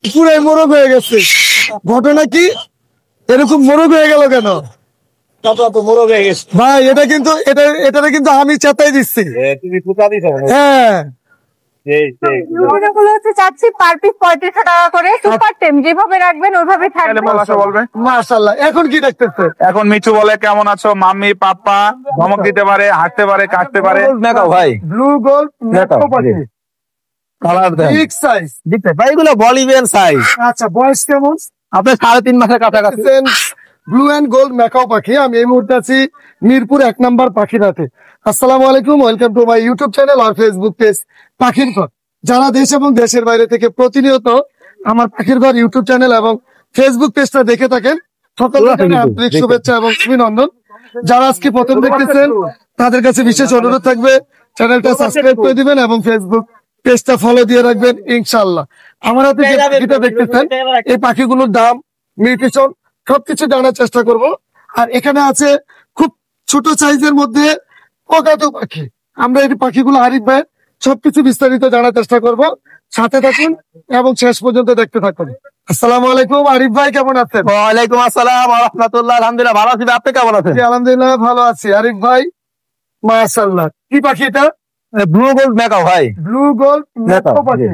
পুরাই মোরগ হয়ে গেছে। ঘটনা কি, এরকম মোরগ হয়ে গেল কেন ভাই? এটা কিন্তু এটা কিন্তু আমি চেতাই দিচ্ছি। হ্যাঁ চাচ্ছি পার পিস 3500 টাকা করে। সুপার টেম যেভাবে রাখবেন ওইভাবে থাকবে। মাশাআল্লাহ। এখন কি দেখতেছে? এখন মিঠু বলে কেমন আছো মাম্মি পাপ্পা, ধমক দিতে পারে, হাঁটতে পারে, কাটতে পারে। ভাই ব্লু গোল্ড কালার দেন বিগ সাইজ। দেখতে ভাই, এগুলো বলিভিয়ান সাইজ। আচ্ছা, বয়স কেমন? আপনার 3.5 মাসের কাছাকাছি। ব্লু এন্ড গোল্ড ম্যাকাও পাখি। আমি এই মুহূর্তে আছি মিরপুর 1 নম্বর পাখিরাতে। আসসালামু আলাইকুম, welcome to my YouTube channel আর ফেসবুক পেজ পাখির ঘর। যারা দেশ এবং দেশের বাইরে থেকে প্রতিনিয়ত আমার পাখির ঘর ইউটিউব চ্যানেল এবং ফেসবুক পেজটা দেখে থাকেন, সকলকে আন্তরিক শুভেচ্ছা এবং অভিনন্দন। যারা আজকে প্রথম দেখতেছেন তাদের কাছে বিশেষ অনুরোধ থাকবে, চ্যানেলটা সাবস্ক্রাইব করে দিবেন এবং ফেসবুক পেজটা ফলো দিয়ে রাখবেন ইনশাআল্লাহ। আমার হাতে যে পাখিটা দেখতেছেন, এই পাখিগুলোর দাম, মিউটেশন সবকিছু জানার চেষ্টা করব। আর এখানে আছে খুব ছোট সাইজের মধ্যে কোকাটু পাখি। আমরা এই পাখিগুলো আরিফ ভাই সবকিছু বিস্তারিত জানার চেষ্টা করব। সাথে থাকুন এবং শেষ পর্যন্ত দেখতে থাকুন। আসসালামু আলাইকুম আরিফ ভাই, কেমন আছেন? ওয়ালাইকুম আসসালাম ওয়া রাহমাতুল্লাহ। আলহামদুলিল্লাহ ভালো আছি, আপনি কেমন আছেন? জি আলহামদুলিল্লাহ ভালো আছি আরিফ ভাই। মাশাআল্লাহ, কি পাখি এটা? ব্লু গোল্ড ম্যাকাও ভাই। ব্লু গোল্ড ম্যাকাও পাখি,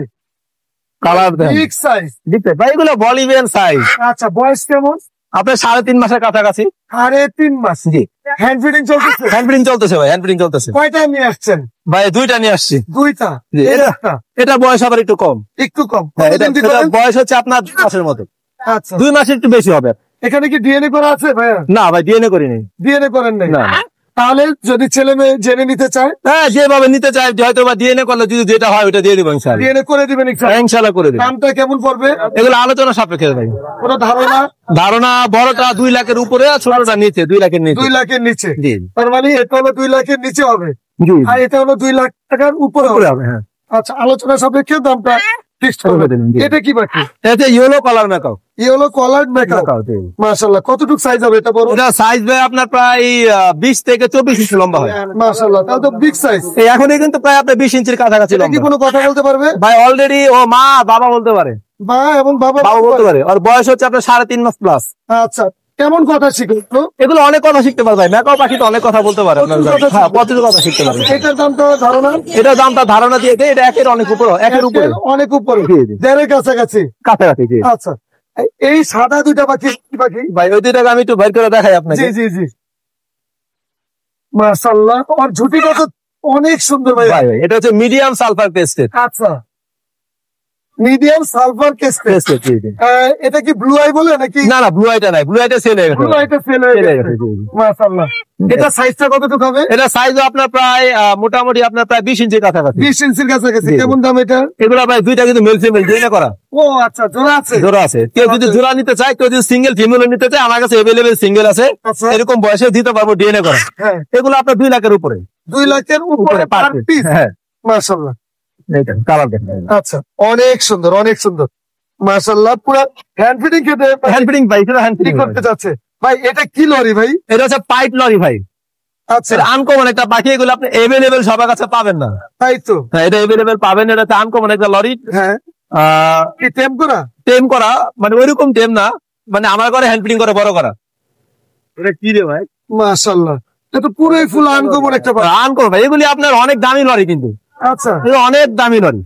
কালার দেন বিগ সাইজ। দেখতে ভাই, এগুলো বলিভিয়ান সাইজ। আচ্ছা, বয়স কেমন? আপনার 3.5 মাসের কাছাকাছি। 3.5 মাস। জি, হ্যান্ড ফিডিং চলতেছে? হ্যান্ড ফিডিং চলতেছে ভাই, হ্যান্ড ফিডিং চলতেছে। কয়টা নিয়ে আসছেন ভাই 2টা নিয়ে আসছি। 2টা? জি, এটা বয়স আবার একটু কম। একটু কম? হ্যাঁ, এটা বয়স হচ্ছে আপনার 2 মাসের মতো। আচ্ছা, 2 মাসের একটু বেশি হবে। এখানে কি ডিএনএ করা আছে ভাইয়া? না ভাই, ডিএনএ করিনি। ডিএনএ করেন নাই? না। তাহলে যদি ছেলে মেয়ে জেনে নিতে চায়? হ্যাঁ, যেভাবে নিতে চাই, হয়তো বা ডিএনএ করলে যদি যেটা হয় ওটা দিয়ে দিব ইনশাআল্লাহ। ডিএনএ করে দিবেন ইনশাআল্লাহ করে দিব। দামটা কেমন পড়বে? এগুলো আলোচনা সাপেক্ষে ভাই। কোনো ধারণা বড়টা 2 লাখের উপরে, আর ছোটটা নিচে 2 লাখের নিচে। 2 লাখের নিচে? জি। তার মানে এটা হলো 2 লাখের নিচে হবে, জি, আর এটা হলো 2 লাখ টাকার উপরে হবে। হ্যাঁ। আচ্ছা, আলোচনা সাপেক্ষে দামটা ফিক্সড করে দিন। এটা কি পাখি? এটা yellow colour macaw. Yellow collared macaw. মাশাআল্লাহ, কতটুকু সাইজ হবে এটা? বড় এটা সাইজ ভাই আপনার প্রায় 20 থেকে 24 ইঞ্চি লম্বা হয়। মাশাআল্লাহ, তাহলে তো বিগ সাইজ। এখনই কিন্তু প্রায় আপনার 20 ইঞ্চির কাছাকাছি এটা কি লম্বা। কোনো কথা বলতে পারবে ভাই অলরেডি ও মা বাবা বলতে পারে। মা এবং বাবা বলতে পারে। আর বয়স হচ্ছে আপনার 3.5 মাস প্লাস। আচ্ছা, কেমন কথা শিখলো? এগুলো অনেক কথা শিখতে পারে ভাই, ম্যাকাও পাখি তো অনেক কথা বলতে পারে। হ্যাঁ, প্রচুর কথা শিখতে পারে। এটার দাম তো ধারণা? এটার দামটা ধারণা দিয়ে দেয়, এটা একের অনেক উপরে, একের উপরে, অনেক উপরে, জি, জি। 1.5 কাছাকাছি। কাছাকাছি। জি। আচ্ছা, এই সাদা 2টা পাখি কি পাখি ভাই ওই 2টাকে আমি একটু বের করে দেখাই আপনাকে। জি জি জি, মাশাআল্লাহ। আর ঝুটিটা তো অনেক সুন্দর ভাই। ভাই এটা হচ্ছে মিডিয়াম সালফার টেস্টেড। আচ্ছা, মিডিয়াম সালফার কেস্টেড। এটা কি ব্লু আই বলে নাকি? না না, ব্লু আইটা নাই, ব্লু আইটা সেল হয়ে গেছে। ব্লু আইটা ফেল হয়ে গেছে। মাশাআল্লাহ। এটা সাইজটা কতটুকু হবে? এটা সাইজ আপনার প্রায় মোটামুটি আপনার প্রায় 20 ইঞ্চির কাছাকাছি। 20 ইঞ্চির কাছাকাছি। জি, জি। কেমন দাম এটা? এগুলো ভাই 2টা কিন্তু মেল ফিমেল ডিএনএ করা। ও আচ্ছা, জোড়া আছে? জোড়া আছে। কেউ যদি জোড়া নিতে চায়, কেউ যদি সিঙ্গেল ফিমেল নিতে চায়, আমার কাছে अवेलेबल সিঙ্গেল আছে। আচ্ছা। এরকম বয়সে দিতে পারবো ডিএনএ করা। হ্যাঁ, এগুলো আপনার 2 লাখের উপরে। 2 লাখের উপরে পার পিস? হ্যাঁ, মাশাআল্লাহ। এইটা কালার দেখেন। আচ্ছা, অনেক সুন্দর, অনেক সুন্দর। মাশাআল্লাহ, পুরো হ্যান্ড ফিডিং খেতে হ্যান্ড ফিডিং ভাই, এটা হ্যান্ড কি ফিডিং করতে যাচ্ছে ভাই? এটা কি লরি ভাই? এটা হচ্ছে পাইপ লরি ভাই। আচ্ছা, এটা আনকমন একটা পাখি, এগুলো আপনি अवेलेबल সবার কাছে পাবেন না। তাই তো? হ্যাঁ, এটা अवेलेबल পাবেন। এটা আনকমন একটা লরি। হ্যাঁ, কি টেম করা? টেম করা মানে ওইরকম টেম না, মানে আমার ঘরে হ্যান্ড ফিডিং করে বড় করা। এটা কি রে ভাই? মাশাআল্লাহ, এটা তো পুরোই ফুল আনকমন একটা পাখি। আনকমন ভাই, এগুলি আপনার অনেক দামি লরি কিন্তু। আচ্ছা, এগুলো অনেক দামি লরি।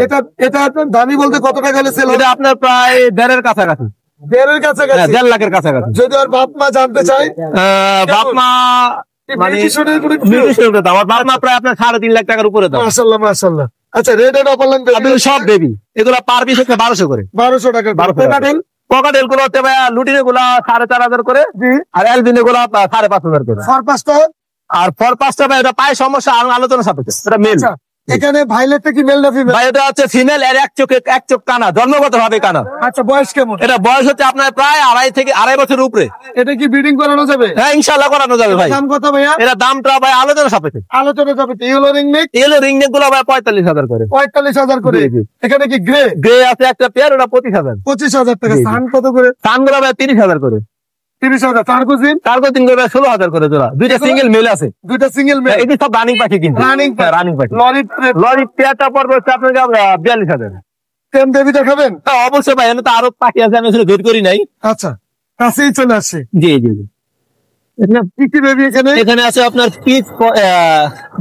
এটা এটা আপনার দামি বলতে কত টাকা হলে সেল? এটা আপনার প্রায় 1.5-এর কাছাকাছি। 1.5 কাছাকাছি? 1.5 লাখের কাছাকাছি। যদি ওর বাপ মা জানতে চায়? বাপ মা মানে আমার বাপ মা প্রায় আপনার 3.5 লাখ টাকার উপরে দাম। মাশাআল্লাহ, মাশাআল্লাহ। আচ্ছা, রেড এন্ড অপারলাইন সব বেবি, এগুলো পার পিস হচ্ছে 1200 করে। 1200 টাকা। কোকাটেল? পকেটেল গুলো হচ্ছে ভাই, লুটিনে গুলা 4,500 করে, আর এলবিনে গুলা 5,500 করে। ফরপাসটা? আর ফরপাসটা ভাই এটা পায় সমস্যা, আলোচনা সাপেক্ষে। এটা মেল। এখানে ভাইলেটটা কি মেল না ফিমেল? ভাই এটা হচ্ছে ফিমেল, এর এক চোখ কানা, জন্মগত ভাবে কানা। আচ্ছা, বয়স কেমন? এটা বয়স হচ্ছে আপনার প্রায় 2.5 বছরের উপরে। এটা কি ব্রিডিং করানো যাবে? হ্যাঁ, ইনশাআল্লাহ করানো যাবে ভাই। দাম কত ভাইয়া? এটা দামটা ভাই আলোচনা সাপেক্ষে। আলোচনা যাবে। Yellow ring neck? Yellow ring neck গুলো ভাই 45,000 করে। 45,000 করে? জি, জি। এখানে কি গ্রে? গ্রে আছে একটা পেয়ার, ওটা 25,000। 25,000 টাকা। জি, জি। সান কত করে? সানগুলো ভাই 30,000 করে। 30,000। টার্কোজিন? টার্কো 3 করে 16,000 করে জোড়া। 2টা সিঙ্গেল মেল আছে। 2টা সিঙ্গেল মেল? এটি সব রানিং পাখি কিন্তু। রানিং রানিং পাখি। লরি? লরি পেয়ারটা পড়বে হচ্ছে আপনার 42,000। টেম বেবি দেখাবেন? হ্যাঁ, অবশ্যই ভাই, এখানে তো আরো পাখি আছে, আমি আসলে বের করি নাই। আচ্ছা, কাছেই চলে আসছে। জি জি জি। এখানে কি কি বেবি এখানে? এখানে আছে আপনার পিচ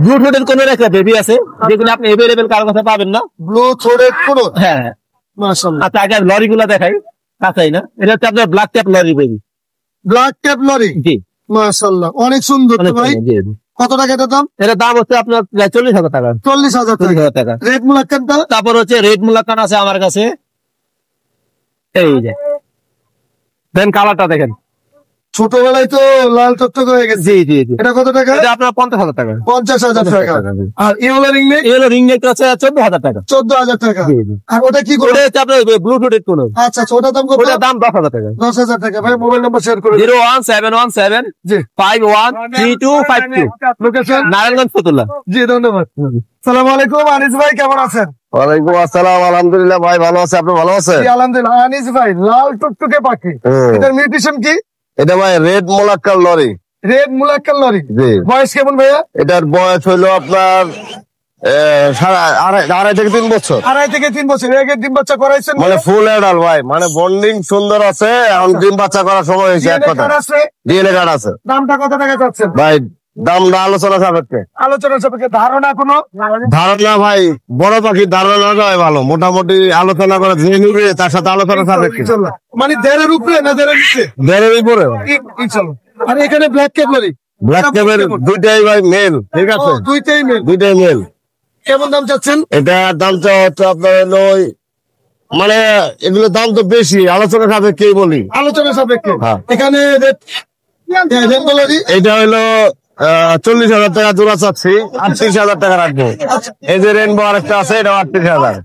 ব্লুটুথের কোন একটা বেবি আছে, যেগুলো আপনি এভেলেবেল কারো কাছে পাবেন না। ব্লু থ্রোডেড কোন? হ্যাঁ হ্যাঁ। মাশাআল্লাহ। আচ্ছা, আগে লরি গুলা দেখাই, কাছাই না, এটা হচ্ছে আপনার black cap lory baby. Black cap lory. জি, মাশাআল্লাহ, অনেক সুন্দর তো অনেক ভাই। সুন্দর, জি, জি। কত টাকা এটার দাম? এটার দাম হচ্ছে আপনার 40,000 টাকা। 40,000 টাকা। 40,000 টাকা। রেড মুলাক্কানটা? তারপর হচ্ছে রেড মুলাকান আছে আমার কাছে, এই যে দেন কালারটা দেখেন। ছোটবেলায় তো লাল টকটক হয়ে গেছে। জি জি জি। এটা কত টাকা? এটা আপনার 50,000 টাকা। 50,000 টাকা। 50,000 টাকা। আর ইয়েলো রিং নেক? এই হলো রিং নেক আছে 14,000 টাকা। 14,000 টাকা। জি, জি। আর ওটা কি করে? ওটা হচ্ছে আপনার ব্লুটুথের কোন, আচ্ছা আচ্ছা, ওটার দাম কত? ওটার দাম 10,000 টাকা। 10,000 টাকা। ভাই মোবাইল নাম্বার শেয়ার করে দিন। 01717 জি। 513252 লোকেশন? নারায়ণগঞ্জ ফতুল্লা। জি, ধন্যবাদ। সালাম আলাইকুম আনিস ভাই, কেমন আছেন? ওয়ালাইকুম আসসালাম, আলহামদুলিল্লাহ ভাই ভালো আছে, আপনি ভালো আছেন? জি আলহামদুলিল্লাহ। আনিস ভাই, লাল টুকটুকে পাখি, এটার মিউটেশন কি? এটা ভাই red Moluccan lory. Red Moluccan lory. জি। বয়স কেমন ভাইয়া? এটার বয়স হইলো আপনার আড়াই থেকে 3 বছর। 2.5 থেকে 3 বছর। এর আগে ডিম বাচ্চা করাইছেন? মানে ফুল এডাল ভাই, মানে বন্ডিং সুন্দর আছে, এখন ডিম বাচ্চা করার সময় হয়েছে। এক DNA কথা, কার্ড আছে? ডিএনএ কার্ড আছে। দামটা কত টাকা চাচ্ছেন? ভাই দাম না আলোচনা সাপেক্ষে। আলোচনা সাপেক্ষে। ধারণা কোনো? ধারণা ভাই, বড় পাখির ধারণা নয় ভালো, মোটামুটি আলোচনা করে যে নিবে তার সাথে আলোচনা সাপেক্ষে। ইনশাআল্লাহ। মানে 1.5 উপরে না 1.5 নিচে? দেড়েরই পরে ইনশাআল্লাহ। আর এখানে ব্ল্যাক ক্যাপ লরি? ব্ল্যাক ক্যাপের দুইটাই ভাই মেল, ঠিক আছে, দুইটাই মেল। দুইটাই মেল। কেমন দাম চাচ্ছেন? এটার দামটা হচ্ছে আপনার হলো মানে এগুলোর দাম তো বেশি, আলোচনা সাপেক্ষে বলি। আলোচনা সাপেক্ষে। হ্যাঁ। এখানে রেড লরি? এটা হলো 40,000 টাকা জোড়া চাচ্ছি, 38,000 টাকা রাখবো। এই যে রেনবো আরেকটা আছে, এটা 38,000।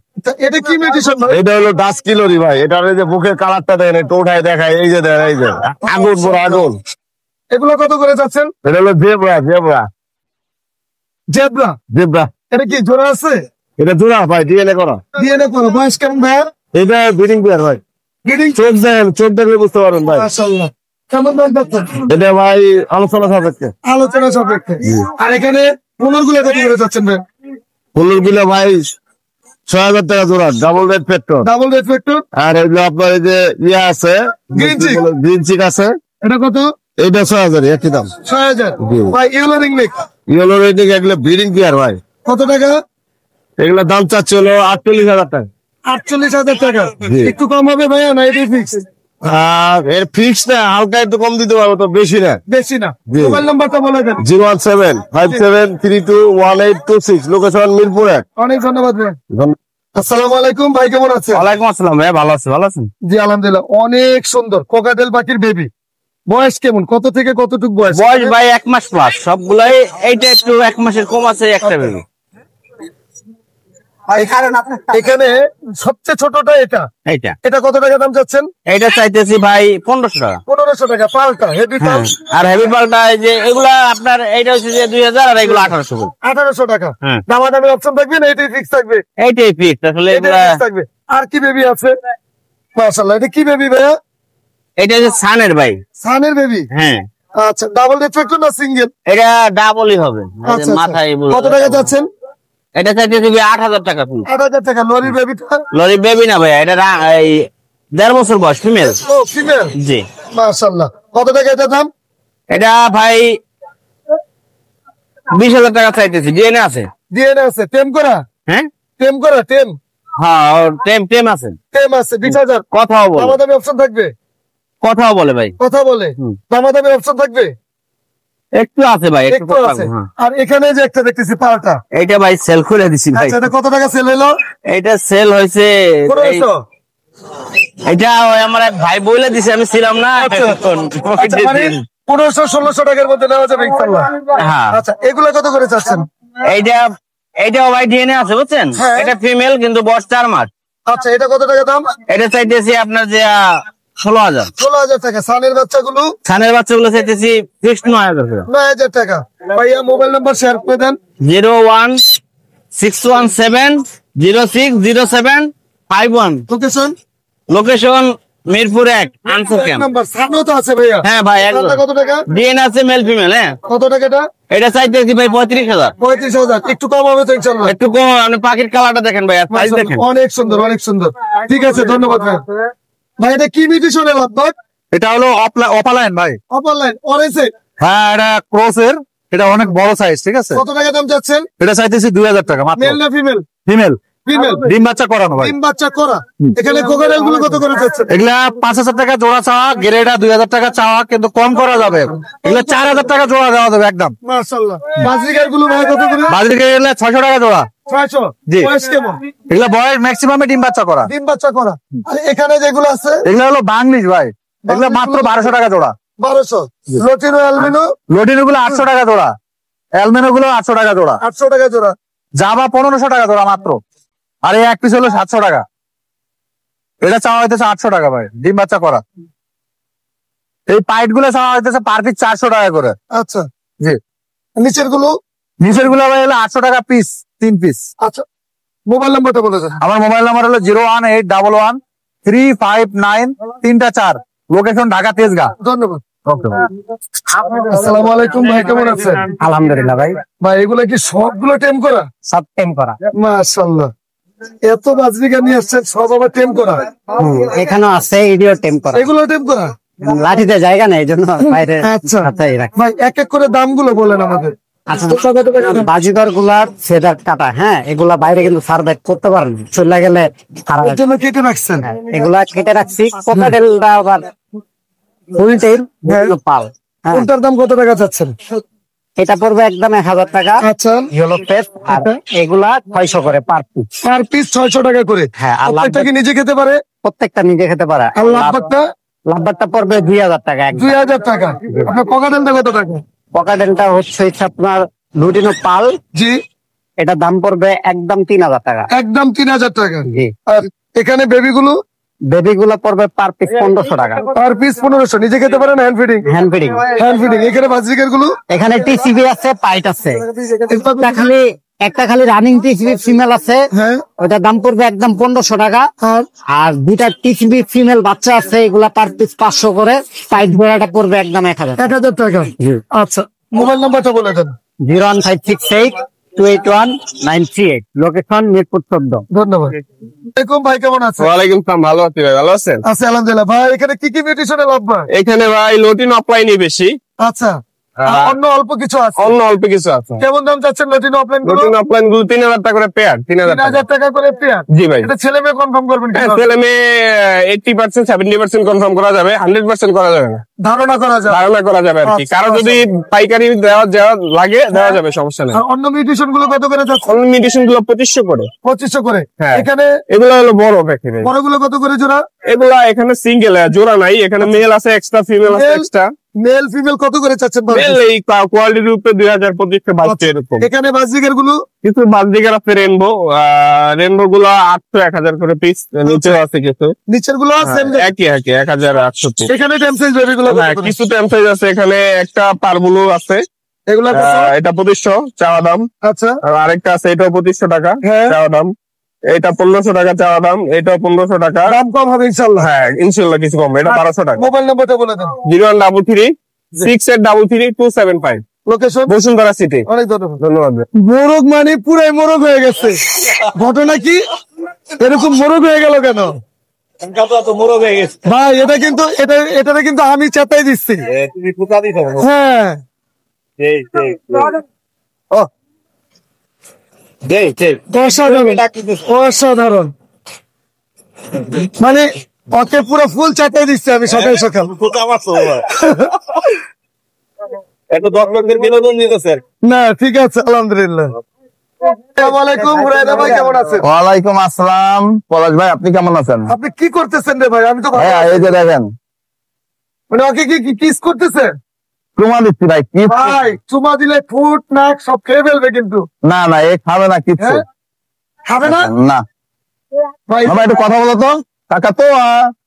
এটা কি মিউটেশন ভাই? এটা হলো ডাস কিলোরি ভাই, এটার এই যে বুকের কালারটা দেখেন, একটু উঠায় দেখায়, এই যে দেখেন, এই যে আগুন পুরো আগুন। এগুলো কত করে চাচ্ছেন? এটা হলো জেব্রা, জেব্রা, জেব্রা। জেব্রা। এটা কি জোড়া আছে? এটা জোড়া ভাই, ডিএনএ করা। ডিএনএ করো। বয়স কেমন ভাইয়া? এটা ব্রিডিং পেয়ার ভাই, ব্রিডিং? চোখ দেখেন, চোখ দেখলে বুঝতে পারবেন ভাই। মাশাআল্লাহ। কেমন দাম চাচ্ছেন? এটা ভাই আলোচনা সাপেক্ষে। আলোচনা সাপেক্ষে। আর এখানে পুনর্গুলো কত করে চাচ্ছেন ভাই? ফুলের বিলে ভাই 6,000 টাকা জোড়া, ডাবল রেড পেট্রোল। Double red factor? আর এগুলো আপনার এই যে ইয়ে আছে, Green chick? গ্রিন চিক আছে, এটা কত? এইটা 6,000 একই দাম। 6,000। জি। ভাই ইয়েলো রিং নেক ইয়েলো রেডিং এগুলো ব্রিডিং পেয়ার ভাই, কত টাকা? এগুলো দাম চাচ্ছে হলো 48,000 টাকা। 48,000 টাকা। জি। একটু কম হবে ভাইয়া না এটাই ফিক্স? আর এর ফিক্স না, হালকা একটু কম দিতে পারবো, তো বেশি না। বেশি না। জি। মোবাইল নাম্বারটা বলে দেন। 01757321826, লোকেশন মিরপুর 1। অনেক ধন্যবাদ ভাই। আসসালামু আলাইকুম ভাই, কেমন আছেন? ওয়ালাইকুম আসসালাম ভাই, ভালো আছি, ভালো আছেন? জি আলহামদুলিল্লাহ। অনেক সুন্দর কোকাটেল পাখির বেবি। বয়স কেমন? কত থেকে কতটুকু বয়স? বয়স ভাই 1 মাস প্লাস, সবগুলাই। এইটা একটু 1 মাসের কম আছে, একটা বেবি। এখানে সবচেয়ে ছোটটা এটা। এইটা এটা কত টাকা দাম চাচ্ছেন? এইটা চাইতেছি ভাই 1500 টাকা। 1500 টাকা। পালটা হেভি পাল? আর হেভি পাল্টা এই যে এগুলা আপনার, এইটা হচ্ছে যে 2000, আর এগুলো 1800 করে। 1800 টাকা। হ্যাঁ। দামাদামি অপশন থাকবে না এটাই ফিক্স থাকবে? এইটাই ফিক্স আসলে। এটাই এগুলা fix থাকবে। আর কি বেবি আছে? মাশাআল্লাহ। এটা কি বেবি ভাইয়া? এইটা হচ্ছে সানের ভাই। সানের বেবি? হ্যাঁ, আচ্ছা, ডাবল রেড ফ্যাক্টর না সিঙ্গেল? এটা ডাবলই হবে। এই যে আচ্ছা মাথায় আচ্ছা। কত টাকা যাচ্ছেন? এটা চাইতেছি 8000 টাকা ফুল। 8,000 টাকা। লরির বেবিটা? লরি বেবি না ভাই, এটা এই 1.5 বছর বয়স, ফিমেল। ও ফিমেল। জি। মাশাআল্লাহ। কত টাকা এটা দাম? এটা ভাই 20,000 টাকা চাইতেছি, ডিএনএ আছে। ডিএনএ আছে? টেম করা? হ্যাঁ টেম করা? টেম? হ্যাঁ, ওর টেম আছে। টেম আছে। 20,000। কথাও বলে, দামাদামি অপশন থাকবে? কথাও বলে ভাই। কথা বলে? হুম। দামাদামি অপশন থাকবে? একটু আছে ভাই, একটু একটু আছে। হ্যাঁ। আর এখানে যে একটা দেখতেছি পালটা, এইটা ভাই সেল করে দিছি ভাই। আচ্ছা, এটা কত টাকা সেল হলো? এইটা সেল হয়েছে 1500। এটা ওই আমার এক ভাই বলে দিছে, আমি ছিলাম না আচ্ছা। এখন। আচ্ছা, মানে 1500-1600 টাকার মধ্যে নেওয়া যাবে ইনশাআল্লাহ। হ্যাঁ। আচ্ছা, এগুলো কত করে চাচ্ছেন? এইটাও ভাই ডিএনএ আছে, বুঝছেন? হ্যাঁ। এটা ফিমেল, কিন্তু বয়স 4 মাস। আচ্ছা, এটা কত টাকা দাম? এটা চাইতেছি আপনার যে 16,000। 16,000 টাকা। সানের বাচ্চাগুলো? ছানের বাচ্চাগুলো চাইতেছি ফিক্সড 9,000 টাকা। 9,000 টাকা। ভাইয়া মোবাইল নাম্বার শেয়ার করে দেন। 01617060751। লোকেশন? লোকেশন মিরপুর 1 আনসার এক ক্যাম্প। নাম্বার সানো তো আছে ভাইয়া। হ্যাঁ ভাই, দামটা কত টাকা? ডিএন আছে মেল ফিমেল। হ্যাঁ, কত টাকা এটা? এটা চাইতেছি ভাই 35,000। 35,000। একটু কম হবে তো ইনশাল্লাহ? একটু কম, আপনি পাখির কালারটা দেখেন ভাই, আর সাইজ দেখেন। অনেক সুন্দর, অনেক সুন্দর। ঠিক আছে, ধন্যবাদ ভাই। ভাই এটা কি মিউটেশনের লাভবাগ? এটা হলো অপালাইন ভাই। অপারলাইন অরেঞ্জে। হ্যাঁ, এটা ক্রসের, এটা অনেক বড় সাইজ, ঠিক আছে। কত টাকা দাম চাচ্ছেন? এটা চাইতেছি 2,000 টাকা মাত্র। মেল না ফিমেল? Female, female. ডিম বাচ্চা করানো ভাই। ডিম বাচ্চা করা। এখানে কোকারেল গুলো কত করে চাচ্ছেন? এগুলা 5,000 টাকা জোড়া চাওয়া, গ্রেডা 2,000 টাকা চাওয়া, কিন্তু কম করা যাবে। এগুলা 4,000 টাকা জোড়া দেওয়া যাবে একদম। মাশাআল্লাহ। বাজরিকার গুলো ভাই কত করে? বাজরিকে গেলে 600 টাকা জোড়া। 600। জি। বয়স কেমন? এগুলা বয়স ম্যাক্সিমামে ডিম বাচ্চা করা। ডিম বাচ্চা করা। আর এখানে যেগুলো আছে এগুলা হলো বাংলিশ ভাই, এগুলা মাত্র 1200 টাকা জোড়া। 1200। লটিনো অ্যালবিনো লটিনো গুলো 800 টাকা জোড়া, অ্যালমেনো গুলো 800 টাকা জোড়া, 800 টাকা জোড়া। জাভা 1500 টাকা জোড়া মাত্র। আর এই এক পিস হলো 700 টাকা। এটা চাওয়া হইতেছে 800 টাকা ভাই, ডিম বাচ্চা করা। এই পাইট গুলো চাওয়া হইতেছে পার পিস 400 টাকা করে। আচ্ছা। জি। নিচের গুলো? নিচের গুলো ভাই হলো 800 টাকা পিস, 3 পিস। আচ্ছা। মোবাইল নাম্বারটা বলে দেন। আমার মোবাইল নাম্বার হলো 018111353 লোকেশন ঢাকা তেজগাঁ। ধন্যবাদ। ওকে ভাই। আসসালামু আলাইকুম ভাই, কেমন আছেন? আলহামদুলিল্লাহ ভাই, ভাই এগুলো কি সবগুলো টেম করা? সব টেম করা। মাশাআল্লাহ। এত বাজরিকা নিয়ে আসছেন, সব আবার টেম করা? এখানে আছে ইডিও টেম করা। এগুলো টেম করা? লাঠিতে জায়গা নেই, এই জন্য বাইরে আচ্ছা হাতাই রাখি। ভাই, এক এক করে দামগুলো বলেন আমাদের। আচ্ছা, বাজিগর গুলার ফেদার কাটা, হ্যাঁ, এগুলা বাইরে কিন্তু সার্ভাইভ করতে পারেন, চলে গেলে খারাপ। এর জন্য কেটে রাখছেন? এগুলা কেটে রাখছি। কোকাটেলটা আবার ফুল টেল পাল। হ্যাঁ, কোনটার দাম কত টাকা চাচ্ছেন? এটা পড়বে একদম 1000 টাকা আচ্ছা। ইয়েলো ফেস, আর এগুলা 600 করে পার পিস। পার পিস 600 টাকা করে। হ্যাঁ, আর প্রত্যেকটা কি নিজে খেতে পারে? প্রত্যেকটা নিজে খেতে পারে। আর লাভবারটা? লাভবারটা পড়বে 2000 টাকা একদম। 2000 টাকা। আপনার পকাটেলটা কত টাকা? পকাটেলটা হচ্ছে আপনার লুটিনো পাল, জি। এটা দাম পড়বে একদম 3000 টাকা। একদম 3000 টাকা। জি। আর এখানে বেবি গুলো? বেবি গুলা পড়বে পার পিস 1500 টাকা। Per piece 1500। নিজে খেতে পারেন? Hand feeding? Hand feeding. Hand feeding. এখানে বাজরিকার গুলো? এখানে টিসিবি আছে, পাইট আছে। একটা খালি রানিং টিসিবি ফিমেল আছে, হ্যাঁ। ওটার দাম পড়বে একদম 1500 টাকা। আর আর দুইটা টিসিবি ফিমেল বাচ্চা আছে, এগুলা পার পিস 500 করে। পাইট ভরাটা পড়বে একদম 1000। 1000 টাকা। আচ্ছা, মোবাইল নাম্বারটা বলে দেন। 01568281938, লোকেশন মিরপুর 14। ধন্যবাদ। আসসালামু ভাই, কেমন আছেন? ওয়ালাইকুম সালাম, ভালো আছি ভাই, ভালো আছেন? আছি আলহামদুলিল্লাহ। ভাই এখানে কি কি মিউটেশনে লাভ ভাই? এখানে ভাই লটিন অফলাইনই বেশি, আচ্ছা। অন্য অল্প কিছু আছে? অন্য অল্প কিছু আছে। কেমন দাম চাচ্ছেন লটিনো অফলাইন গুলো? লটিন অফলাইন গুলো 3000 টাকা করে পেয়ার। 3000 টাকা। 3000 টাকা করে পেয়ার? জি ভাই। এটা ছেলে মেয়ে কনফার্ম করবেন হ্যাঁ, কিভাবে? ছেলে মেয়ে 80% 70% কনফার্ম করা যাবে, 100% করা যাবে না, ধারণা করা যায়? ধারণা করা যাবে আর কি। আচ্ছা, কারো যদি পাইকারি দেওয়া লাগে দেওয়া যাবে, সমস্যা নেই। আর অন্য মিউটেশন গুলো কত করে যাচ্ছে? অন্য মিউটেশন গুলো 2500 করে। 2500 করে। হ্যাঁ। এখানে এগুলো হলো বড় প্যাকেট। বড়গুলো কত করে জোড়া? এগুলা এখানে সিঙ্গেল, জোড়া নাই। এখানে মেল আছে এক্সট্রা, ফিমেল আছে Male? এক্সট্রা। মেল ফিমেল কত করে চাচ্ছেন? মেল এই কোয়ালিটির উপরে 2000-2500 এরকম। এখানে বাজরিকার গুলো? কিছু বাজদিকার আছে রেনবো, রেনবো গুলো 800-1000 করে পিস। নিচে আছে কিছু নিচের গুলো সেম? একই 1800 পিস। এখানে টেম সাইজ বেবি গুলো হ্যাঁ, কিছু টেম সাইজ আছে। এখানে একটা পারবুলো আছে, এগুলো এটা 2500 চাওয়া দাম। আচ্ছা। আর আরেকটা আছে, এটাও 2500 টাকা হ্যাঁ। চাওয়া দাম। এটা 1500 টাকা চাওয়া দাম, এটাও 1500 টাকা। দাম কম হবে ইনশাআল্লাহ। হ্যাঁ, ইনশাল্লাহ কিছু কম। এটা 1200 টাকা। মোবাইল নাম্বারটা বলে দেন। 01336833275, লোকেশন? বসুন্ধরা সিটি। অনেক ধন্যবাদ। ধন্যবাদ। মোরগ মানে পুরাই মোরগ হয়ে গেছে। ঘটনা কি? এরকম মোরগ হয়ে গেল কেন ভাই? এটা কিন্তু আমি চেতাই দিচ্ছি। হ্যাঁ। অসাধারণ, অসাধারণ। মানে ওকে পুরো ফুল চাটাই দিচ্ছে আমি সকাল সকাল। না, ঠিক আছে, আলহামদুলিল্লাহ। আসসালামু আলাইকুম, হুরায়রা ভাই কেমন আছেন? ওয়ালাইকুম আসসালাম পলাশ ভাই, আপনি কেমন আছেন? আপনি কি করতেছেন রে ভাই? আমি তো ভালো হ্যাঁ, আছি। এই যে দেখেন, মানে ওকে কি কিস করতেছে? চুমা দিচ্ছি ভাই। কি ভাই চুমা দিলে ঠোঁট নাক সব খেয়ে ফেলবে কিন্তু। না না, এ খাবে না কিচ্ছু। হ্যাঁ? খাবে না না ভাই? বাবা, একটু কথা বলো তো। কাকা তো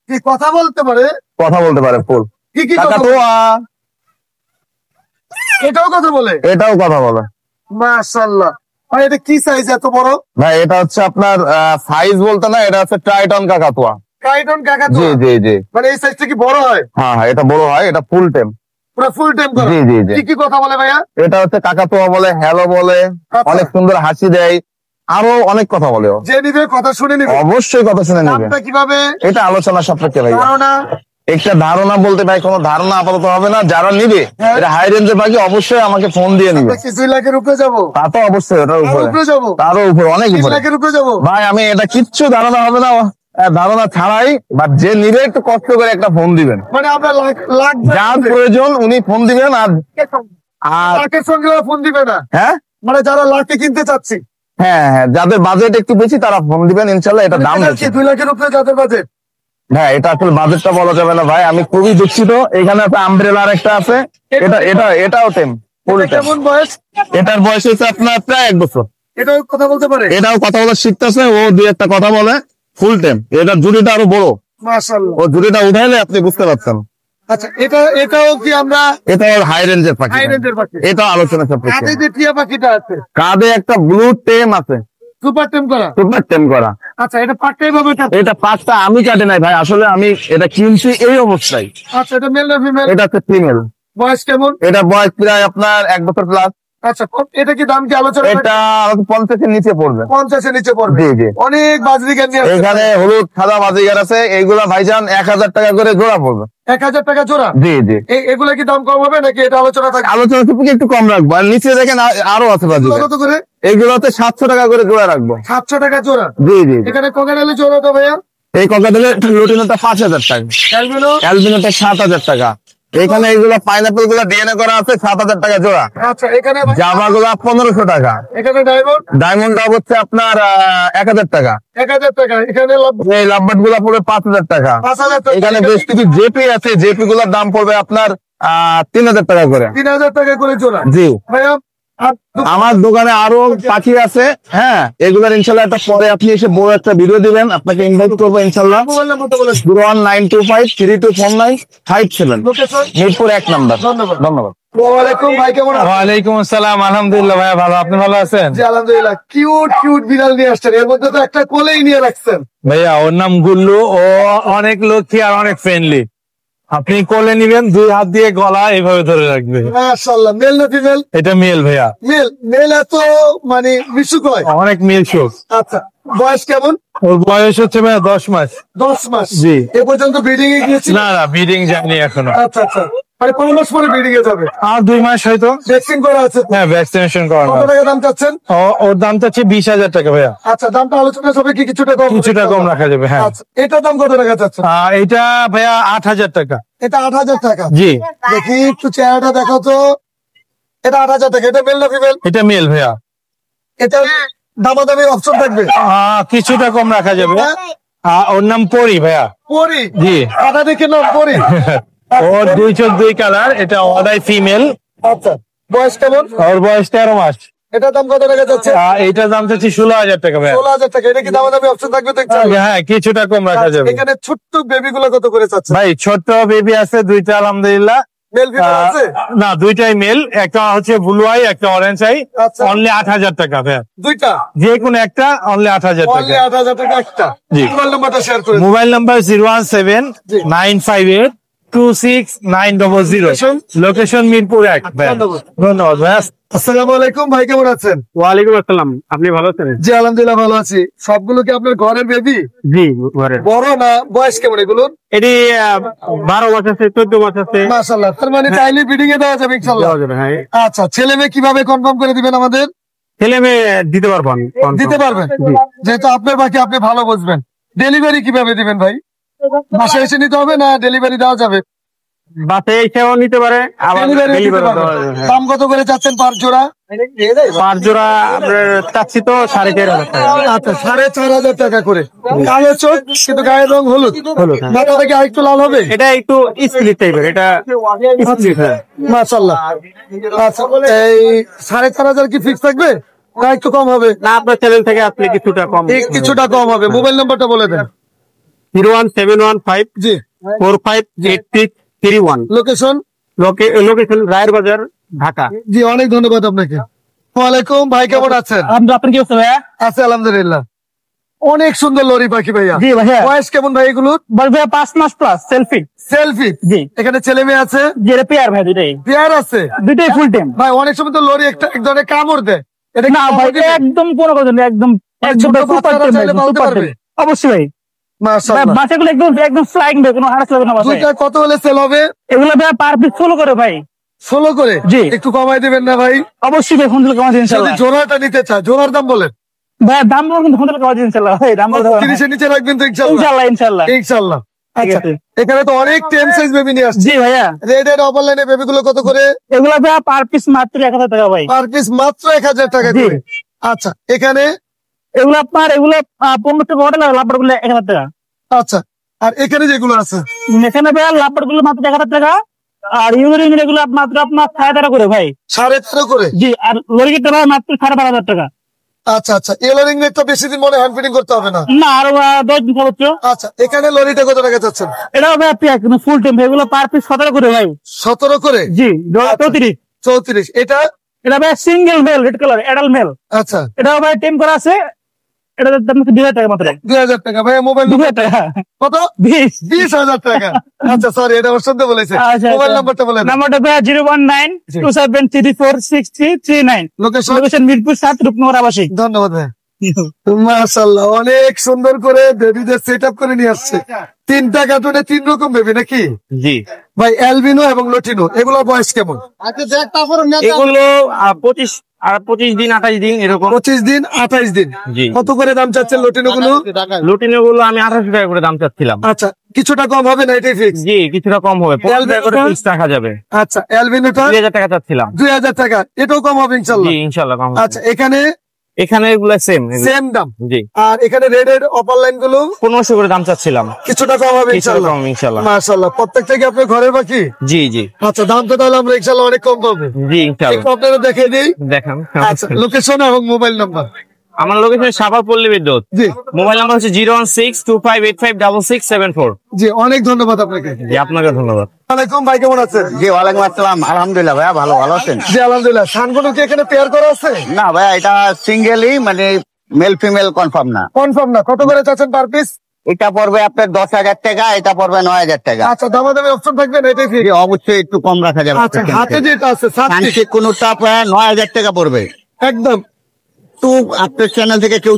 কি কথা বলতে পারে? কথা বলতে পারে ফুল। কি কি কাকা কথা তো বলে? এটাও কথা বলে? এটাও কথা বলে। মাশাআল্লাহ। ভাই এটা কি সাইজ এত বড়? ভাই এটা হচ্ছে আপনার সাইজ বলতে না, এটা হচ্ছে ট্রাইটন কাকাতুয়া। কাইটন কাকা জি জি জি। মানে এই সাইজটা কি বড় হয়? হ্যাঁ হ্যাঁ, এটা বড় হয়, এটা ফুল টেম। পুরো ফুল টাইম করা? জি জি জি। কি কি কথা বলে ভাইয়া? এটা হচ্ছে কাকাতুয়া বলে, হ্যালো বলে, আচ্ছা। অনেক সুন্দর হাসি দেয়, আরো অনেক কথা বলে ও। যে নিবে কথা শুনে নিবে? অবশ্যই কথা শুনে নেবে। দামটা কিভাবে? এটা আলোচনা সাপেক্ষে ভাই। ধারণা? একটা ধারণা বলতে ভাই কোনো ধারণা আপাতত হবে না। যারা নিবে হ্যাঁ। এটা হাই রেঞ্জের পাখি, অবশ্যই আমাকে ফোন দিয়ে নিবে। আমরা কি 2 লাখের উপরে যাবো? তা তো অবশ্যই, ওটার তার উপরে, উপরে যাবো? তারও উপরে, অনেক 3 উপরে। লাখের উপরে যাবো? ভাই আমি এটা কিচ্ছু ধারণা হবে না, ধারণা ছাড়াই, বাট যে নিবে একটু কষ্ট করে একটা ফোন দিবেন। মানে আমরা লাখ লাখ যার প্রয়োজন উনি ফোন দিবেন। আর আর লাখের সঙ্গে ফোন দিবে না? হ্যাঁ মানে যারা লাখে কিনতে চাচ্ছি, হ্যাঁ হ্যাঁ, যাদের বাজেট একটু বেশি তারা ফোন দিবেন, ইনশাল্লাহ এটা দাম এটা বেশি। কি 2 লাখের উপরে যাদের বাজেট? হ্যাঁ, এটা আসলে বাজেটটা বলা যাবে না ভাই, আমি খুবই দুঃখিত। এখানে একটা আমব্রেলার একটা আছে, এটাও টেম, ফুল এটা টেম। কেমন বয়স? এটার বয়স হচ্ছে আপনার প্রায় 1 বছর। এটাও কথা বলতে পারে? এটাও কথা বলা শিখতেছে, ও দুই একটা কথা বলে, ফুল টেম। এটার জুড়িটা আরো বড়, মাশাআল্লাহ। ও জুড়িটা উঠাইলে আপনি বুঝতে পারছেন। আচ্ছা, এটাও কি আমরা এটা হাই রেঞ্জের পাখি, হাই রেঞ্জের পাখি? এটা আলোচনা হাতে সাপেক্ষে। যে টিয়া পাখিটা আছে কাঁধে একটা ব্লু টেম আছে, সুপার টেম করা? সুপার টেম করা। আচ্ছা, এটা পাকটাই ভাবে এটা? এটা পাঁচটা আমি কাটে নাই ভাই, আসলে আমি এটা কিনছি এই অবস্থায়। আচ্ছা, এটা মেল না ফিমেল? এটা হচ্ছে ফিমেল। বয়স কেমন? এটা বয়স প্রায় আপনার 1 বছর প্লাস। আচ্ছা, এটা কি দাম কি আলোচনা? এটা 50-এর নিচে পড়বে। 50 এর নিচে পড়বে? জি জি। অনেক বাজরিগার নিয়ে আসছে। এখানে হলুদ সাদা বাজিগার আছে, এইগুলা ভাইজান 1000 টাকা করে জোড়া পড়বে। 1000 টাকা জোড়া? জি জি। এগুলা কি দাম কম হবে নাকি এটা আলোচনা থাকবে? আলোচনা সাপেক্ষে একটু কম রাখবো। আর নিচে দেখেন আরো আছে বাজিগার, কত করে? এইগুলোতে 700 টাকা করে জোড়া রাখবো। 700 টাকা জোড়া? জি জি জি। এখানে কোকারেলের জোড়া তো ভাইয়া? এই ককাটেলের লুটিনোটা 5000 টাকা, ক্যালভিনো? অ্যালবিনোটা 7000 টাকা। এখানে এইগুলা পাইনাপেল গুলা ডিএনএ করা আছে 7000 টাকা জোড়া। আচ্ছা, এখানে জাভা গুলা 1500 টাকা। এখানে ডায়মন্ড ডায়মন্ড হচ্ছে আপনার 1000 টাকা। 1000 টাকা। এখানে এই লাভবার্ড গুলা পড়বে 5000 টাকা। 5000 টাকা। এখানে বেশ কিছু জেপি আছে, জেপি গুলার দাম পড়বে আপনার 3000 টাকা করে। 3000 টাকা করে জোড়া? জি। ভাইয়া আর আমার দোকানে আরো পাখি আছে, হ্যাঁ, এগুলার ইনশাল্লাহ একটা পরে আপনি এসে বড় একটা ভিডিও দিবেন, আপনাকে ইনভাইট করবো ইনশাল্লাহ। মোবাইল নাম্বারটা বলে 01925324957, লোকেশন? মিরপুর 1 নম্বর। ধন্যবাদ। ধন্যবাদ। ওয়ালাইকুম, ভাই কেমন আছেন? ওয়ালাইকুম আসসালাম, আলহামদুলিল্লাহ ভাইয়া ভালো, আপনি ভালো আছেন? জি আলহামদুলিল্লাহ। কিউট কিউট বিড়াল নিয়ে আসছেন, এর মধ্যে তো একটা কোলেই নিয়ে রাখছেন। ভাইয়া ওর নাম গুল্লু, ও অনেক লক্ষ্মী আর অনেক ফ্রেন্ডলি। আপনি কোলে নিবেন, 2 হাত দিয়ে গলা এইভাবে ধরে রাখবে। মাশাআল্লাহ। মেল না ফিমেল? এটা মেল ভাইয়া, মেল। মেল এত মানে মিশুক হয়? অনেক মিল শোক। আচ্ছা, বয়স কেমন? ওর বয়স হচ্ছে ভাইয়া 10 মাস। 10 মাস? জি। এ পর্যন্ত ব্রিডিং এ গিয়েছিল? না না, ব্রিডিং যায়নি এখনো। আচ্ছা আচ্ছা, মানে 5 মাস পরে ব্রিডিং এ যাবে? আর 2 মাস হয়তো। ভ্যাকসিন করা আছে তো? হ্যাঁ, ভ্যাকসিনেশন করানো কত আছে। টাকা দাম চাচ্ছেন? ওর দাম চাচ্ছি 20,000 টাকা ভাইয়া। আচ্ছা, দামটা আলোচনা সবে কি কিছুটা কম? কিছুটা কম রাখা যাবে, হ্যাঁ। আচ্ছা, এটার দাম কত টাকা চাচ্ছেন? এটা ভাইয়া 8,000 টাকা। এটা 8000 টাকা? জি। দেখি একটু চেহারাটা দেখাও তো। এটা 8000 টাকা। এটা মেল না ফিমেল? এটা মেল ভাইয়া। এটা দামাদামি অপশন থাকবে? কিছুটা কম রাখা যাবে। ওর নাম পরি ভাইয়া। পরি? জি। আটা দেখে নাম পরি? ওর 2 চোখ 2 কালার, এটা অদাই ফিমেল। আচ্ছা, বয়স কেমন? ওর বয়স 13 মাস। এটার দাম কত টাকা যাচ্ছে? এইটার দাম চাচ্ছি 16,000 টাকা ভাইয়া। 16000 টাকা। এটা কি দামাদামি অপশন থাকবে তো একটু? হ্যাঁ, কিছুটা কম রাখা আচ্ছা, যাবে। এখানে ছোট্ট বেবি গুলো কত করে চাচ্ছে? ভাই ছোট্ট বেবি আছে 2টা আলহামদুলিল্লাহ। মেল ফিমেল আছে? না, 2টাই মেল, একটা হচ্ছে ব্লু আই, একটা অরেঞ্জ আই। আচ্ছা। অনলি 8,000 টাকা ভাইয়া, দুইটা? যে কোনো একটা, অনলি 8,000 অনলি টাকা। 8000 টাকা একটা? জি। মোবাইল নাম্বারটা শেয়ার করে দিন। Mobile number 017-958-26900। লোকেশন মিরপুর 1 ভাইয়া। ধন্যবাদ। ধন্যবাদ ভাইয়া। আসসালামু আলাইকুম, ভাই কেমন আছেন? ওয়ালাইকুম আসসালাম, আপনি ভালো আছেন? জি আলহামদুলিল্লাহ ভালো আছি। সবগুলো কি আপনার ঘরের বেবি? জি, ঘরে। বড় না? বয়স কেমন এগুলোর? এটি 12 মাস আছে, 14 মাস আছে। মাশাআল্লাহ। তার মানে চাইলে ব্রিডিং এ দেওয়া যাবে ইনশাআল্লাহ? দেওয়া যাবে, হ্যাঁ। আচ্ছা, ছেলে মেয়ে কিভাবে কনফার্ম করে দিবেন আমাদের? ছেলে মেয়ে দিতে পারবেন? দিতে পারবেন? যেহেতু আপনার বাকি আপনি ভালো বুঝবেন। ডেলিভারি কিভাবে দিবেন ভাই? বাসায় এসে নিতে হবে না ডেলিভারি দেওয়া যাবে? বাসে এসেও নিতে পারে, আবার ডেলিভারি দিতে ডেলিভারি পারবেন। দেওয়া যাবে, হ্যাঁ। দাম কত করে চাচ্ছেন পার জোড়া? 5 জোড়া আপনার চাচ্ছি তো 4,500 টাকা। আচ্ছা, 4,500 টাকা করে। কালো চোখ কিন্তু গায়ের রং হলুদ। হলুদ, হ্যাঁ। মাথাটা কি আরেকটু লাল হবে? এটা একটু স্প্লিট টাইপের, এটা স্প্লিট, হ্যাঁ। মাশাআল্লাহ। আচ্ছা, এই 4,500 কি ফিক্স থাকবে না একটু কম হবে? না, আপনার চ্যানেল থেকে আসলে কিছুটা কম। কিছুটা কম হবে। মোবাইল নাম্বারটা বলে দেন। 01715 জি। 458631। লোকেশন? লোকেশন রায়ের বাজার, ঢাকা। জি, অনেক ধন্যবাদ আপনাকে। ওয়ালাইকুম, ভাই কেমন আছেন? আপনি কি অবস্থা ভাইয়া? আছে আলহামদুলিল্লাহ। অনেক সুন্দর লরি পাখি ভাইয়া। জি ভাইয়া। বয়স কেমন ভাই এগুলোর? বয়স ভাইয়া 5 মাস প্লাস, সেলফি। সেলফি? জি। এখানে ছেলে মেয়ে আছে? জি, এটা পেয়ার ভাই, দুটাই। পেয়ার আছে? দুটাই ফুল টাইম ভাই অনেক সময় তো লরি এক ধরনের কামড় দেয়, এটা কি না ভাই, কামড় দিবে? একদম কোনো কথা নেই, একদম একদম ছোট সুপার বাচ্চারা টেম ভাই, চাইলে পালতে সুপার পারবে? টেম। অবশ্যই ভাই। মাশাআল্লাহ। বাচ্চাগুলো একদম একদম ফ্লাইং ভাই, কোনো হারাস লাগবে না বাসায়। দুইটা কত হলে সেল হবে? এগুলো ভাই পার পিস 16 করে ভাই। 16 করে? জি। একটু কমাই দিবেন না ভাই? অবশ্যই ভাই, ফোন দিলে কমাই দিন যদি ইনশাআল্লাহ। জোড়াটা নিতে চায়, জোড়ার দাম বলেন। ভাই দাম বলুন, কিন্তু ফোন দিলে কমাই দিন ইনশাআল্লাহ ভাই, দাম বলতে হবে না। 30 এর নিচে রাখবেন তো ইনশাআল্লাহ? ইনশাআল্লাহ ইনশাআল্লাহ। ইনশাআল্লাহ। ঠিক আচ্ছা, আছে। এখানে তো অনেক টেম সাইজ বেবি নিয়ে আসছে। জি ভাইয়া। রেড এর অনলাইনে বেবি গুলো কত করে? এগুলো ভাই পার পিস মাত্র 1000 টাকা ভাই। পার পিস মাত্র 1000 টাকা জি। করে। আচ্ছা, এখানে? এগুলো আপনার 15 টাকা অর্ডার, লাভবার গুলো 1000 টাকা। আচ্ছা, আর এখানে যেগুলো আছে? এখানে ভাই লাভবার গুলো মাত্র 1000 টাকা, আর ইউরিং এগুলো মাত্র আপনার 13.5 করে ভাই। 13.5 করে? জি, আর লরিটা ভাই মাত্র 12,500 টাকা। আচ্ছা আচ্ছা, এলোরিং নেট তো বেশি দিন মনে হ্যান্ড ফিটিং করতে হবে না? না, আর 10 দিন সর্বোচ্চ। আচ্ছা, এখানে লরিটা কত টাকা চাচ্ছেন? এটাও ভাই পেয়ার, কিন্তু ফুল টাইম, এগুলো পার পিস 17 করে ভাই। 17 করে? জি, আচ্ছা। 34। 34? এটা? এটা ভাই single male, red colour, adult male. আচ্ছা, এটাও ভাই টেম করা আছে। এটা দাম 2000 টাকা মাত্র। 2000 টাকা। ভাই মোবাইল 2000 টাকা। কত? 20। 20,000 টাকা। আচ্ছা, সরি, এটা আমার শুনতে বলেছে। আচ্ছা, মোবাইল আচ্ছা। নাম্বারটা বলেন। নাম্বারটা ভাই 01927346339। লোকেশন? লোকেশন মিরপুর 7, রূপনগর আবাসিক। ধন্যবাদ ভাই। মাশাআল্লাহ, অনেক সুন্দর করে বেবিদের সেট আপ করে নিয়ে আসছে। 3টা কার্টুনে 3 রকম বেবি নাকি? জি। ভাই অ্যালবিনো এবং লটিনো, এগুলোর বয়স কেমন? এগুলো 25 দিন 28 দিন এরকম। 25 দিন 28 দিন। জি। কত করে দাম চাচ্ছেন লটিনো গুলো? লুটিনো গুলো আমি 1800 টাকা করে দাম চাচ্ছিলাম। আচ্ছা, কিছুটা কম হবে না? এটাই ফিক্স? জি, কিছুটা কম হবে, 50 টাকা করে পিস রাখা যাবে। আচ্ছা, অ্যালবিনোটা? 2000 টাকা চাচ্ছিলাম। 2000 টাকা। এটাও কম হবে ইনশাল্লাহ? জি, ইনশাল্লাহ কম হবে। আচ্ছা, এখানে? এখানে এগুলো সেম। সেম দাম? জি। আর এখানে রেড এর অপার লাইন গুলো? 1500 করে দাম চাচ্ছিলাম। কিছুটা কম হবে কিছুটা ইনশাল্লাহ? কম ইনশাল্লাহ। মাশাআল্লাহ, প্রত্যেকটা কি আপনার ঘরের পাখি? জি জি আচ্ছা, দাম তো তাহলে আমরা ইনশাল্লাহ অনেক কম পাবো। জি, ইনশাল্লাহ। একটু আপনারা দেখিয়ে দিই। দেখান। আচ্ছা, লোকেশন এবং মোবাইল নাম্বার? আমার লোকেশন সাভার পল্লী বিদ্যুৎ। জি মোবাইল নাম্বার হচ্ছে 01625856674। জি, অনেক ধন্যবাদ আপনাকে। জি, আপনাকে ধন্যবাদ। ওয়ালাইকুম, ভাই কেমন আছেন? জি ওয়ালাইকুম আসসালাম, আলহামদুলিল্লাহ ভাইয়া, ভালো ভালো আছেন? জি আলহামদুলিল্লাহ। সানগুলো কি এখানে পেয়ার করা আছে? না ভাইয়া, এটা সিঙ্গেলই, মানে মেল ফিমেল কনফার্ম না। কনফার্ম না? কত করে চাচ্ছেন পার পিস? এটা পড়বে আপনার 10,000 টাকা, এটা পড়বে 9,000 টাকা। আচ্ছা, দামাদামি অপশন থাকবে না? এটাই ঠিক? জি, অবশ্যই একটু কম রাখা যাবে। আচ্ছা, হাতে যেটা আছে সানসিক কোনটা 9,000 টাকা পড়বে। একদম একটু আপনার চ্যানেল থেকে কেউ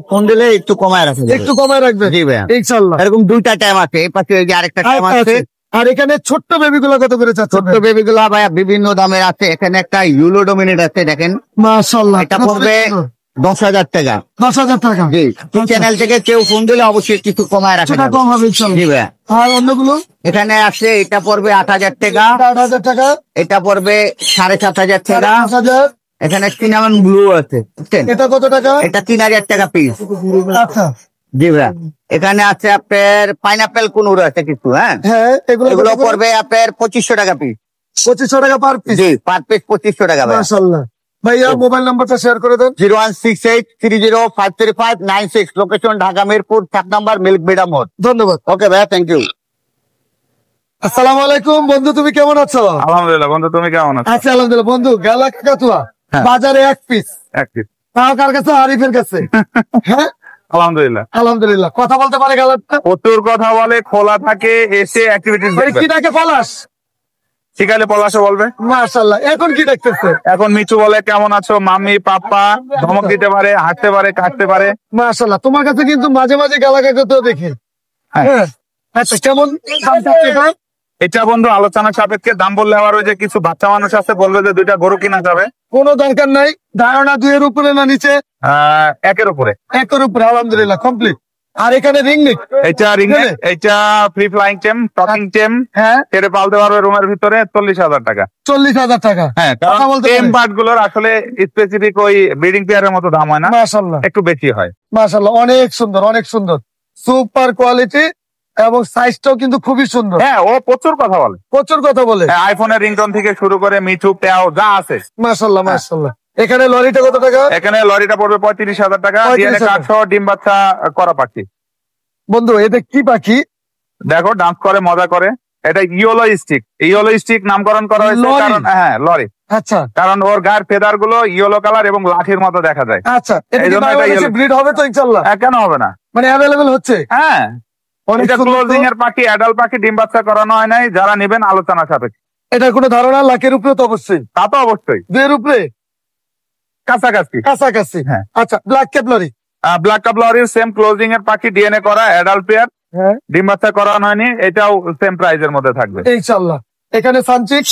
ফোন দিলে একটু কমায় রাখা যাবে। একটু কমায় রাখবেন? জি ভাইয়া, ইনশাআল্লাহ। এরকম 2টা টাইম আছে, এই পাশে ওই যে আরেকটা টাইম আচ্ছা, আছে। আর এখানে ছোট্ট বেবি গুলো কত করে চাচ্ছেন? ছোট্ট বেবি গুলা ভাইয়া বিভিন্ন দামের আছে। এখানে একটা ইউলো ডোমিনেট আছে, দেখেন, মাশাআল্লাহ, এটা পড়বে 10,000 টাকা। 10,000 টাকা? জি, চ্যানেল থেকে কেউ ফোন দিলে অবশ্যই কিছু কমায় রাখা সেটা যাবে। কম হবে ইনশাআল্লাহ। জি ভাইয়া, আর অন্যগুলো? এখানে আছে, এটা পড়বে 8,000 টাকা, 8,000 টাকা? এটা পড়বে 7,500 টাকা। 5,000? এখানে সিনামন ব্লু আছে, বুঝছেন? এটা কত টাকা? এটা 3,000 টাকা পিস। আচ্ছা, জি ভাইয়া, এখানে আছে আপনার পাইনাপেল কুনুর আছে কিছু, হ্যাঁ, হ্যাঁ, এগুলো কত করে? পড়বে আপনার 2,500 টাকা পিস। 2500 টাকা পার পিস? জি, পার পিস 2,500 টাকা ভাইয়া। মাশাআল্লাহ। ভাইয়া মোবাইল নাম্বারটা শেয়ার করে দেন। 01683053596, লোকেশন ঢাকা মিরপুর 7 নম্বর, মিল্ক বিডা মোড়। ধন্যবাদ। ওকে ভাইয়া, থ্যাংক ইউ। আসসালামু আলাইকুম বন্ধু, তুমি কেমন আছো? আলহামদুলিল্লাহ বন্ধু, তুমি কেমন আছো? আচ্ছা আলহামদুলিল্লাহ। বন্ধু, গালা কাকাতুয়া হ্যাঁ। বাজারে 1 পিস, এক পিস। তাও কার কাছে? আরিফের কাছে। হ্যাঁ, আলহামদুলিল্লাহ। আলহামদুলিল্লাহ। কথা বলতে পারে গালাটা? প্রচুর কথা বলে, খোলা থাকে, এসে অ্যাক্টিভিটিস মানে কি ডাকে? পলাশ? শিখালে পলাশও বলবে। মাশাআল্লাহ। এখন কি দেখতেছে? এখন মিচু বলে কেমন আছো, মাম্মি পাপ্পা, ধমক দিতে পারে, হাঁটতে পারে, কাটতে পারে। মাশাআল্লাহ। তোমার কাছে কিন্তু মাঝে মাঝে গালা কাকাতুয়া দেখি। হ্যাঁ। হ্যাঁ। আচ্ছা, কেমন দাম চাচ্ছে এটা? এটা বন্ধু আলোচনা সাপেক্ষে দাম বললে আবার ওই যে কিছু বাচ্চা মানুষ আছে বলবে যে 2টা গরু কিনা যাবে। কোনো দরকার নাই। ধারণা 2 এর উপরে না নিচে? 1-এর উপরে। 1 এর উপরে। আলহামদুলিল্লাহ, কমপ্লিট। আর এখানে রিংনেট? এটা রিংনেট, এটা ফ্রি ফ্লাইং টেম, টকিং টেম, হ্যাঁ, ছেড়ে পালতে পারবে রুমের ভিতরে। 40,000 টাকা। 40,000 টাকা? হ্যাঁ, কথা বলতে টেম পারে? বার্ড গুলোর আসলে স্পেসিফিক ওই ব্রিডিং পেয়ারের মতো দাম হয় না, মাশাআল্লাহ, একটু বেশি হয়। মাশাআল্লাহ। অনেক সুন্দর, অনেক সুন্দর, সুপার কোয়ালিটি এবং সাইজটাও কিন্তু খুবই সুন্দর। হ্যাঁ, ও প্রচুর কথা বলে, প্রচুর কথা বলে। আইফোনের রিংটোন থেকে শুরু করে মিঠু প্যাও যা আছে। মাশাআল্লাহ, মাশাআল্লাহ। এখানে লরিটা কত টাকা? এখানে লরিটা পড়বে 35,000 টাকা। 35,000 কাঠসহ ডিম বাচ্চা করা পাখি। বন্ধু, এটা কি পাখি? দেখো, ডান্স করে, মজা করে। এটা ইয়েলো স্টিক। ইয়েলো স্টিক নামকরণ করা হয়েছে লরি? কারণ, হ্যাঁ লরি, আচ্ছা কারণ ওর গায়ের ফেদার গুলো ইয়েলো কালার এবং লাঠির মতো দেখা যায়। আচ্ছা, এটা এই কি জন্য এটা বাংলাদেশে yellow। ব্রিড হবে তো ইনশাল্লাহ? কেন হবে না? মানে অ্যাভেলেবেল হচ্ছে? হ্যাঁ, অনেক এটা সুন্দর তো। ক্লোজিং এর পাখি, অ্যাডাল্ট পাখি, ডিম বাচ্চা করানো হয় নাই। যারা নেবেন আলোচনা সাপেক্ষে। এটার কোনো ধারণা? লাখের উপরে তো অবশ্যই। তা তো অবশ্যই, 2 উপরে কাছাকাছি। কাছাকাছি। হ্যাঁ। আচ্ছা, ব্ল্যাক ক্যাপলারি। ব্ল্যাক কাবলারির সেম ক্লোজিং এর পাখি, ডিএনএ করা, অ্যাডাল্ট পেয়ার, হ্যাঁ ডিম বাচ্চা করানো হয়নি। এটাও সেম প্রাইজের মধ্যে থাকবে। ইনশাল্লাহ। এখানে সানচিক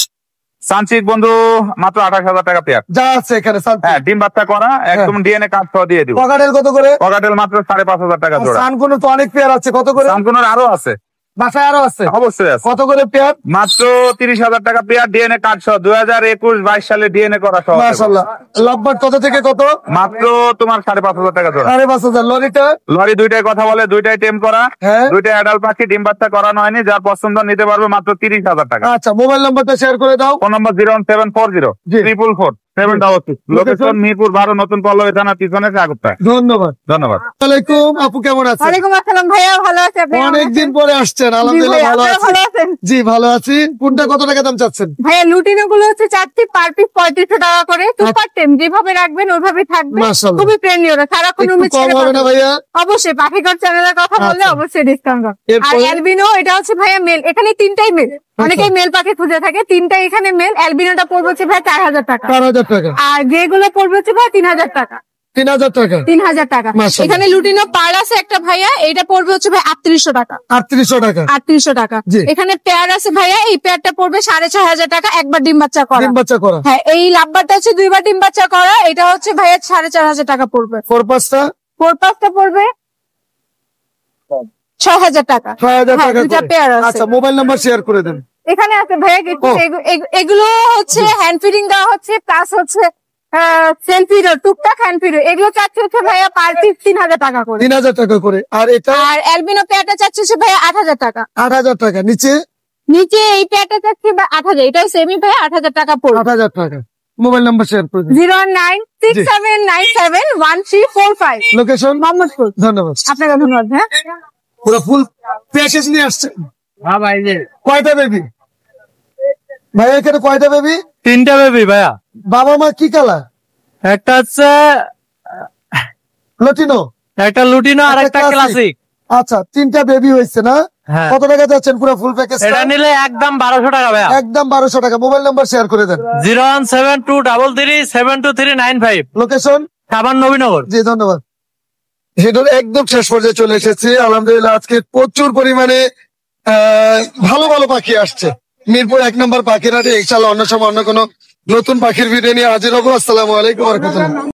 সানচিক বন্ধু মাত্র 28,000 টাকা পেয়ার। যা আছে এখানে সানচিক। হ্যাঁ, ডিম বাচ্চা করা, একদম ডিএনএ কার্ড সহ দিয়ে দিব। পকাটেল কত করে? পকাটেল মাত্র 5,500 টাকা জোড়া। সানকুনো তো অনেক পেয়ার আছে, কত করে? সানকুনোর আরো আছে, বাসায় আরো আছে? অবশ্যই আছে। কত করে পেয়ার? মাত্র 30,000 টাকা পেয়ার, ডিএনএ কার্ড সহ, 2021-22 সালে ডিএনএ করা সহ। মাশাআল্লাহ। লাভবার্ড কত থেকে কত? মাত্র তোমার 5,500 টাকা জোড়া। 5,500। লরিটা? লরি দুইটাই কথা বলে, দুইটাই টেম করা, হ্যাঁ। দুইটাই অ্যাডাল্ট পাখি, ডিম বাচ্চা করানো হয়নি। যার পছন্দ নিতে পারবে মাত্র 30,000 টাকা। আচ্ছা, মোবাইল নাম্বারটা শেয়ার করে দাও। ফোন নম্বর 01740 জি। 444 লোকেশন মিরপুর 12, নতুন পল্লবী থানা পিছনে আগরতলা। ধন্যবাদ। ধন্যবাদ। ওয়ালাইকুম, আপু কেমন আছেন? ওয়ালাইকুম আসসালাম ভাইয়া, ভালো আছে আপনি? অনেকদিন পরে আসছেন। জি আলহামদুলিল্লাহ ভাইয়া, ভালো আপনারা আছি। ভালো আছেন? জি ভালো আছি। কোনটা কত টাকা দাম চাচ্ছেন? ভাইয়া লুটিনো গুলো হচ্ছে চারটি পার পিস 3500 টাকা করে। সুপার টেম, যেভাবে রাখবেন ওইভাবে থাকবে। মাশাআল্লাহ। খুবই প্রেমীয়, সারাক্ষণ একটু রুমে কম ছেড়ে হবে না পাঠাবো। ভাইয়া? অবশ্যই পাখিঘর চ্যানেলের কথা বললে আচ্ছা। অবশ্যই ডিসকাউন্ট হবে। আর এরপরে? অ্যালবিনো, এটা হচ্ছে ভাইয়া মেল। এখানে তিনটাই মেল, অনেকেই মেল পাখি খুঁজে থাকে, তিনটাই এখানে মেল। অ্যালবিনোটা পড়বে হচ্ছে ভাই 4,000 টাকা, 4,000 টাকা। আর যেগুলো পড়বে হচ্ছে ভাই 3,000 টাকা। 3,000 টাকা। 3,000 টাকা। মাশাআল্লাহ। এখানে লুটিনো পার আছে একটা ভাইয়া, এটা পড়বে হচ্ছে ভাই 3,800 টাকা। 3,800 টাকা। 3,800 টাকা। জি। এখানে পেয়ার আছে ভাইয়া, এই পেয়ারটা পড়বে 6,500 টাকা, একবার ডিম বাচ্চা করা। ডিম বাচ্চা করা। হ্যাঁ, এই লাভবারটা হচ্ছে 2বার ডিম বাচ্চা করা, এটা হচ্ছে ভাইয়া 4,500 টাকা পড়বে। 4-5টা ফোরপাসটা পড়বে 6,000 টাকা। 6,000 হ্যাঁ, টাকা দুইটা করে। পেয়ার আছে। আচ্ছা, মোবাইল নাম্বার শেয়ার করে দেন। এখানে আছে ভাইয়া কিছু, ও। এগুলো হচ্ছে হ্যান্ড ফিডিং দেওয়া হচ্ছে, প্লাস হচ্ছে সেলফিডো, টুকটাক হ্যান্ড ফিডো। এগুলো চাচ্ছে হচ্ছে ভাইয়া পার পিস 3,000 টাকা করে। 3,000 টাকা করে। আর এটা আর অ্যালবিনো পেয়ারটা চাচ্ছে হচ্ছে ভাইয়া 8,000 টাকা। 8,000 টাকা। নিচে নিচে এই পেয়ারটা চাচ্ছে 8,000, এটাও সেমি ভাইয়া 8,000 টাকা পড়বে। 8,000 টাকা। মোবাইল নাম্বার শেয়ার করে দেন। 09679711345। লোকেশন? মোহাম্মদপুর। ধন্যবাদ। আপনাকে ধন্যবাদ। হ্যাঁ, পুরো ফুল প্যাকেজ নিয়ে আসছেন। হ্যাঁ ভাই, যে কয়টা বেবি ভাইয়া? এখানে কয়টা বেবি? 3টা বেবি ভাইয়া। বাবা মা কি কালার? একটা হচ্ছে লটিনো? একটা লুটিনো আর একটা একটা classic। ক্লাসিক। আচ্ছা, 3টা বেবি হয়েছে না? হ্যাঁ। কত টাকা যাচ্ছেন পুরো ফুল প্যাকেজ? এটা নিলে একদম 1,200 টাকা ভাইয়া। একদম 1,200 টাকা। মোবাইল নাম্বার শেয়ার করে দেন। 01723372395। লোকেশন? সাবান নবীনগর। জি ধন্যবাদ। হেডুর একদম শেষ পর্যায়ে চলে এসেছি। আলহামদুলিল্লাহ আজকে প্রচুর পরিমাণে ভালো ভালো পাখি আসছে মিরপুর 1 নম্বর পাখির হাটে। ইনশাআল্লাহ অন্য সময় অন্য কোনো নতুন পাখির ভিডিও নিয়ে হাজির হবো। আসসালামু আলাইকুম ওয়া রাহমাতুল্লাহ।